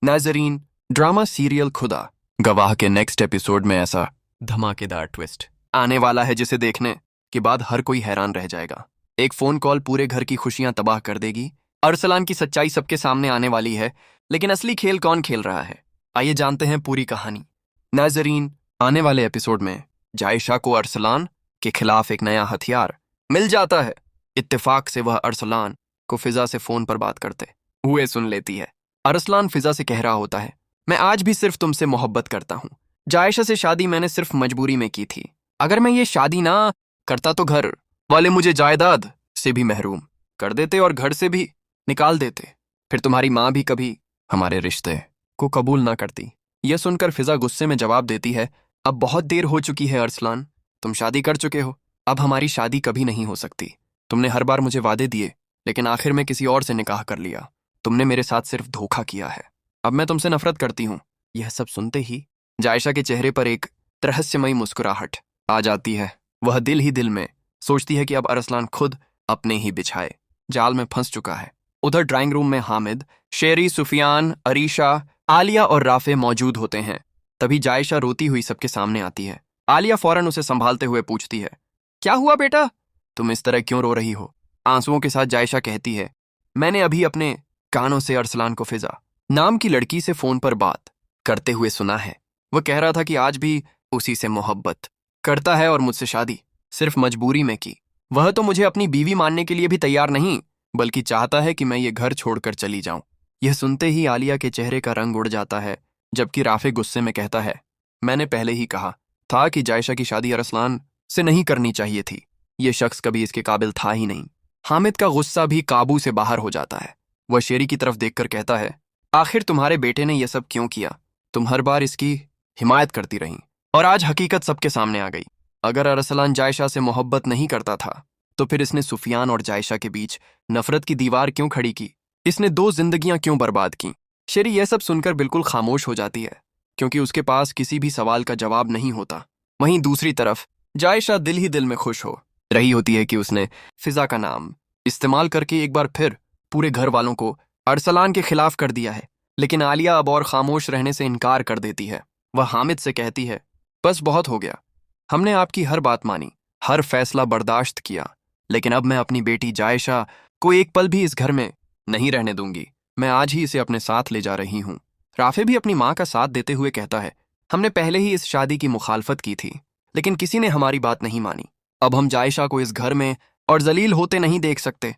नाजरीन, drama serial खुदा गवाह के नेक्स्ट एपिसोड में ऐसा धमाकेदार ट्विस्ट आने वाला है जिसे देखने के बाद हर कोई हैरान रह जाएगा। एक फोन कॉल पूरे घर की खुशियां तबाह कर देगी। अरसलान की सच्चाई सबके सामने आने वाली है, लेकिन असली खेल कौन खेल रहा है, आइए जानते हैं पूरी कहानी। नाजरीन, आने वाले एपिसोड में जायशा को अरसलान के खिलाफ एक नया हथियार मिल जाता है। इत्तेफाक से वह अरसलान को फिजा से फोन पर बात करते हुए सुन लेती है। अरसलान फिजा से कह रहा होता है, मैं आज भी सिर्फ तुमसे मोहब्बत करता हूँ। जायशा से शादी मैंने सिर्फ मजबूरी में की थी। अगर मैं ये शादी ना करता तो घर वाले मुझे जायदाद से भी महरूम कर देते और घर से भी निकाल देते। फिर तुम्हारी माँ भी कभी हमारे रिश्ते को कबूल ना करती। यह सुनकर फिजा गुस्से में जवाब देती है, अब बहुत देर हो चुकी है अरसलान, तुम शादी कर चुके हो, अब हमारी शादी कभी नहीं हो सकती। तुमने हर बार मुझे वादे दिए, लेकिन आखिर में किसी और से निकाह कर लिया। तुमने मेरे साथ सिर्फ धोखा किया है। अब मैं तुमसे नफरत करती हूँ। यह सब सुनते ही जायशा के चेहरे पर एक रहस्यमयी मुस्कुराहट आ जाती है। वह दिल ही दिल में सोचती है कि अब अरसलान खुद अपने ही बिछाए जाल में फंस चुका है। उधर ड्राइंग रूम में हामिद, शेरी, सुफियान, अरीशा, आलिया और राफे मौजूद होते हैं। तभी जायशा रोती हुई सबके सामने आती है। आलिया फौरन उसे संभालते हुए पूछती है, क्या हुआ बेटा, तुम इस तरह क्यों रो रही हो? आंसुओं के साथ जायशा कहती है, मैंने अभी अपने कानों से अरसलान को फिजा नाम की लड़की से फोन पर बात करते हुए सुना है। वह कह रहा था कि आज भी उसी से मोहब्बत करता है और मुझसे शादी सिर्फ मजबूरी में की। वह तो मुझे अपनी बीवी मानने के लिए भी तैयार नहीं, बल्कि चाहता है कि मैं ये घर छोड़कर चली जाऊं। यह सुनते ही आलिया के चेहरे का रंग उड़ जाता है, जबकि राफे गुस्से में कहता है, मैंने पहले ही कहा था कि जायशा की शादी अरसलान से नहीं करनी चाहिए थी। यह शख्स कभी इसके काबिल था ही नहीं। हामिद का गुस्सा भी काबू से बाहर हो जाता है। वह शेरी की तरफ देखकर कहता है, आखिर तुम्हारे बेटे ने यह सब क्यों किया? तुम हर बार इसकी हिमायत करती रहीं और आज हकीकत सबके सामने आ गई। अगर अरसलान जायशा से मोहब्बत नहीं करता था तो फिर इसने सुफियान और जायशा के बीच नफरत की दीवार क्यों खड़ी की? इसने 2 जिंदगियां क्यों बर्बाद की? शेरी यह सब सुनकर बिल्कुल खामोश हो जाती है, क्योंकि उसके पास किसी भी सवाल का जवाब नहीं होता। वहीं दूसरी तरफ जायशा दिल ही दिल में खुश हो रही होती है कि उसने फिजा का नाम इस्तेमाल करके एक बार फिर पूरे घर वालों को अरसलान के खिलाफ कर दिया है। लेकिन आलिया अब और खामोश रहने से इनकार कर देती है। वह हामिद से कहती है, बस बहुत हो गया, हमने आपकी हर बात मानी, हर फैसला बर्दाश्त किया, लेकिन अब मैं अपनी बेटी जायशा को एक पल भी इस घर में नहीं रहने दूंगी। मैं आज ही इसे अपने साथ ले जा रही हूँ। राफे भी अपनी माँ का साथ देते हुए कहता है, हमने पहले ही इस शादी की मुखालफत की थी, लेकिन किसी ने हमारी बात नहीं मानी। अब हम जायशा को इस घर में और जलील होते नहीं देख सकते।